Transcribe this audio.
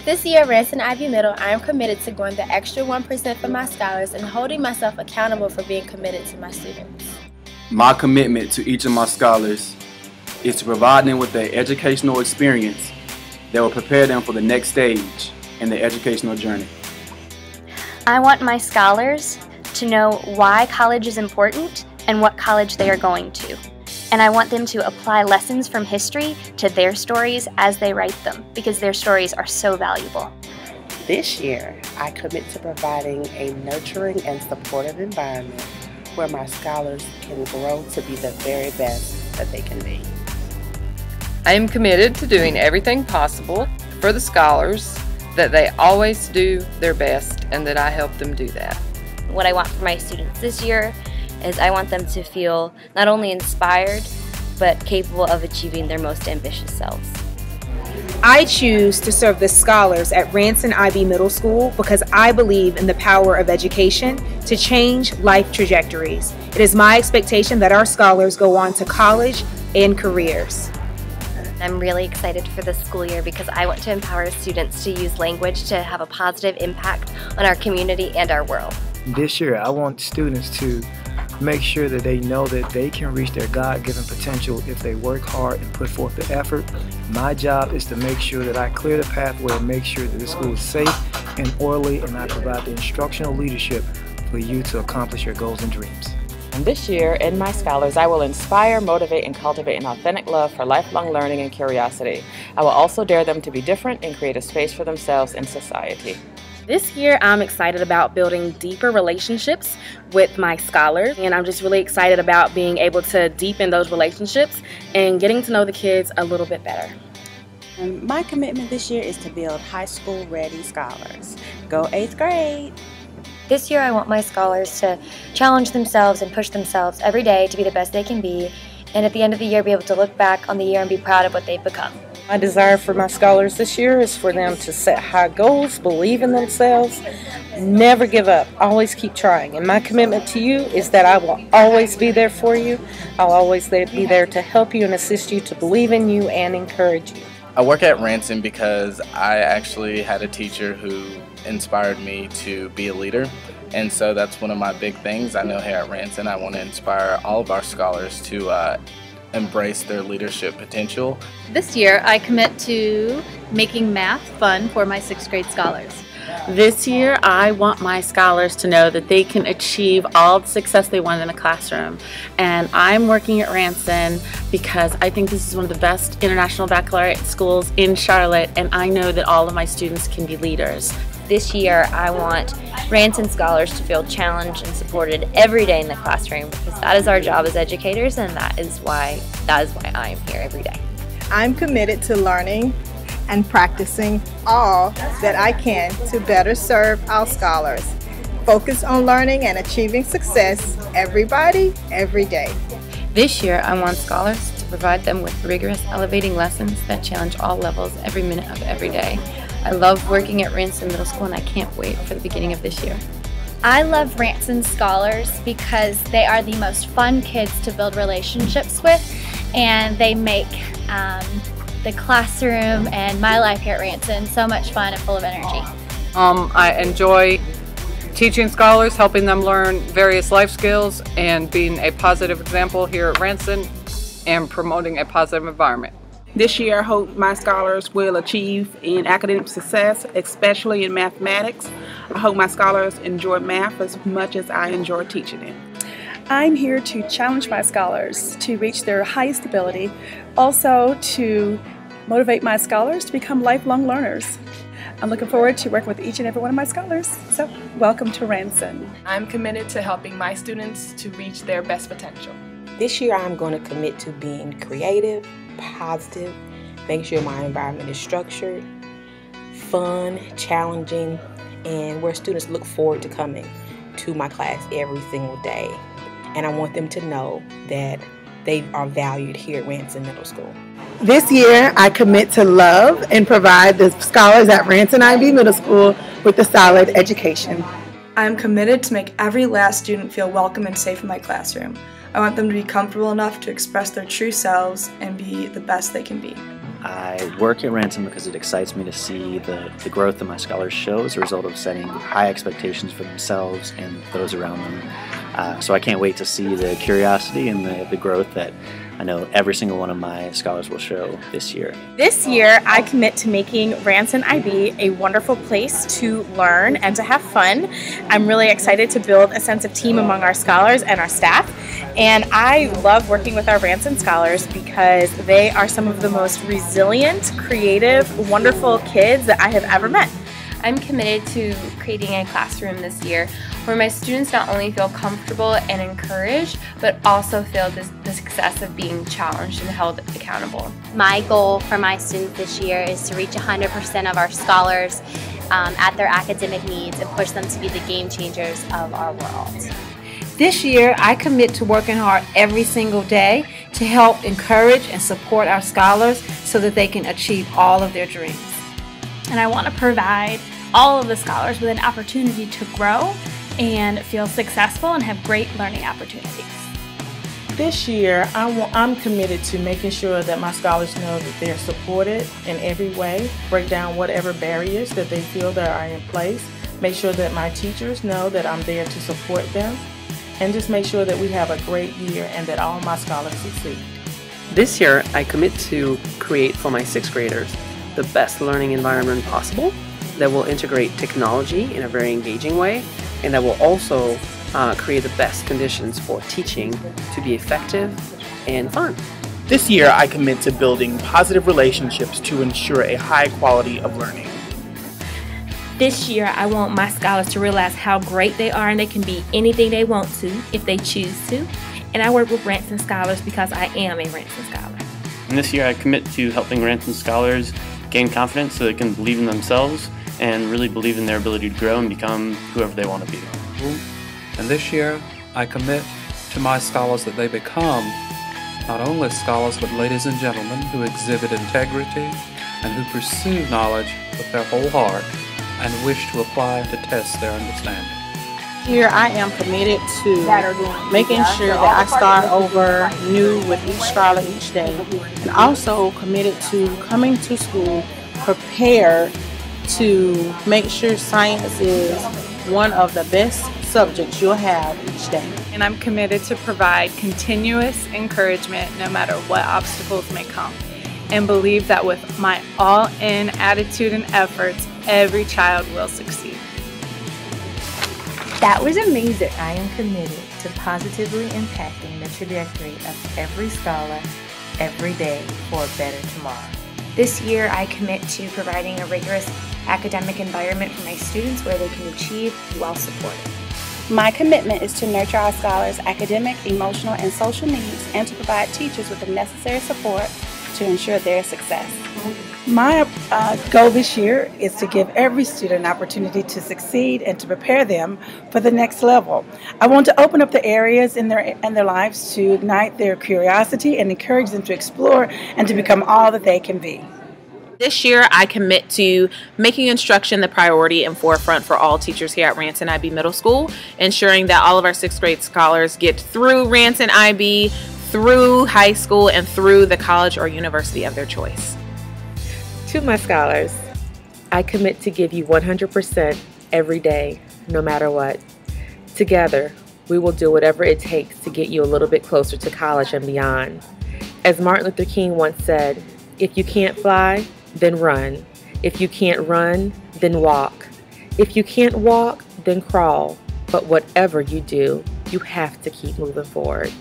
This year at Ranson Ivy Middle, I am committed to going the extra 1% for my scholars and holding myself accountable for being committed to my students. My commitment to each of my scholars is to provide them with an educational experience that will prepare them for the next stage in their educational journey. I want my scholars to know why college is important and what college they are going to. And I want them to apply lessons from history to their stories as they write them, because their stories are so valuable. This year, I commit to providing a nurturing and supportive environment where my scholars can grow to be the very best that they can be. I am committed to doing everything possible for the scholars, that they always do their best and that I help them do that. What I want for my students this year is I want them to feel not only inspired, but capable of achieving their most ambitious selves. I choose to serve the scholars at Ranson Ivy Middle School because I believe in the power of education to change life trajectories. It is my expectation that our scholars go on to college and careers. I'm really excited for this school year because I want to empower students to use language to have a positive impact on our community and our world. This year, I want students to make sure that they know that they can reach their God-given potential if they work hard and put forth the effort. My job is to make sure that I clear the pathway and make sure that the school is safe and orderly, and I provide the instructional leadership for you to accomplish your goals and dreams. And this year, in my scholars, I will inspire, motivate, and cultivate an authentic love for lifelong learning and curiosity. I will also dare them to be different and create a space for themselves in society. This year, I'm excited about building deeper relationships with my scholars, and I'm just really excited about being able to deepen those relationships and getting to know the kids a little bit better. My commitment this year is to build high school ready scholars. Go 8th grade! This year I want my scholars to challenge themselves and push themselves every day to be the best they can be, and at the end of the year be able to look back on the year and be proud of what they've become. My desire for my scholars this year is for them to set high goals, believe in themselves, never give up, always keep trying. And my commitment to you is that I will always be there for you. I'll always be there to help you and assist you, to believe in you and encourage you. I work at Ranson because I actually had a teacher who inspired me to be a leader, and so that's one of my big things. I know here at Ranson I want to inspire all of our scholars to embrace their leadership potential. This year I commit to making math fun for my 6th grade scholars. This year I want my scholars to know that they can achieve all the success they want in the classroom, and I'm working at Ranson because I think this is one of the best international baccalaureate schools in Charlotte, and I know that all of my students can be leaders. This year I want Ranson scholars to feel challenged and supported every day in the classroom, because that is our job as educators, and that is why I am here every day. I'm committed to learning and practicing all that I can to better serve our scholars. Focus on learning and achieving success, everybody, every day. This year, I want scholars to provide them with rigorous, elevating lessons that challenge all levels every minute of every day. I love working at Ranson Middle School, and I can't wait for the beginning of this year. I love Ranson scholars because they are the most fun kids to build relationships with, and they make the classroom and my life here at Ranson so much fun and full of energy. I enjoy teaching scholars, helping them learn various life skills, and being a positive example here at Ranson and promoting a positive environment. This year I hope my scholars will achieve in academic success, especially in mathematics. I hope my scholars enjoy math as much as I enjoy teaching it. I'm here to challenge my scholars to reach their highest ability, also to motivate my scholars to become lifelong learners. I'm looking forward to working with each and every one of my scholars, so welcome to Ranson. I'm committed to helping my students to reach their best potential. This year I'm going to commit to being creative, positive, making sure my environment is structured, fun, challenging, and where students look forward to coming to my class every single day. And I want them to know that they are valued here at Ranson Middle School. This year, I commit to love and provide the scholars at Ranson Ivy Middle School with a solid education. I am committed to make every last student feel welcome and safe in my classroom. I want them to be comfortable enough to express their true selves and be the best they can be. I work at Ranson because it excites me to see the growth that my scholars show as a result of setting high expectations for themselves and those around them. So I can't wait to see the curiosity and the growth that I know every single one of my scholars will show this year. This year, I commit to making Ranson IB a wonderful place to learn and to have fun. I'm really excited to build a sense of team among our scholars and our staff. And I love working with our Ranson scholars because they are some of the most resilient, creative, wonderful kids that I have ever met. I'm committed to creating a classroom this year where my students not only feel comfortable and encouraged, but also feel the success of being challenged and held accountable. My goal for my students this year is to reach 100% of our scholars at their academic needs and push them to be the game changers of our world. This year, I commit to working hard every single day to help encourage and support our scholars so that they can achieve all of their dreams. And I want to provide all of the scholars with an opportunity to grow and feel successful and have great learning opportunities. This year, I'm committed to making sure that my scholars know that they're supported in every way, break down whatever barriers that they feel that are in place, make sure that my teachers know that I'm there to support them, and just make sure that we have a great year and that all my scholars succeed. This year, I commit to create for my 6th graders the best learning environment possible that will integrate technology in a very engaging way, and that will also create the best conditions for teaching to be effective and fun. This year, I commit to building positive relationships to ensure a high quality of learning. This year, I want my scholars to realize how great they are and they can be anything they want to if they choose to. And I work with Ranson scholars because I am a Ranson scholar. And this year, I commit to helping Ranson scholars gain confidence so they can believe in themselves and really believe in their ability to grow and become whoever they want to be. And this year, I commit to my scholars that they become not only scholars, but ladies and gentlemen who exhibit integrity and who pursue knowledge with their whole heart and wish to apply to test their understanding. Here I am committed to making sure that I start over new with each scholar each day, and also committed to coming to school prepared to make sure science is one of the best subjects you'll have each day. And I'm committed to provide continuous encouragement no matter what obstacles may come, and believe that with my all-in attitude and efforts, every child will succeed. That was amazing. I am committed to positively impacting the trajectory of every scholar every day for a better tomorrow. This year, I commit to providing a rigorous academic environment for my students where they can achieve while supported. My commitment is to nurture our scholars' academic, emotional, and social needs and to provide teachers with the necessary support to ensure their success. My goal this year is to give every student an opportunity to succeed and to prepare them for the next level. I want to open up the areas in their lives to ignite their curiosity and encourage them to explore and to become all that they can be. This year, I commit to making instruction the priority and forefront for all teachers here at Ranson IB Middle School, ensuring that all of our 6th grade scholars get through Ranson IB, through high school, and through the college or university of their choice. To my scholars, I commit to give you 100% every day, no matter what. Together, we will do whatever it takes to get you a little bit closer to college and beyond. As Martin Luther King once said, if you can't fly, then run. If you can't run, then walk. If you can't walk, then crawl. But whatever you do, you have to keep moving forward.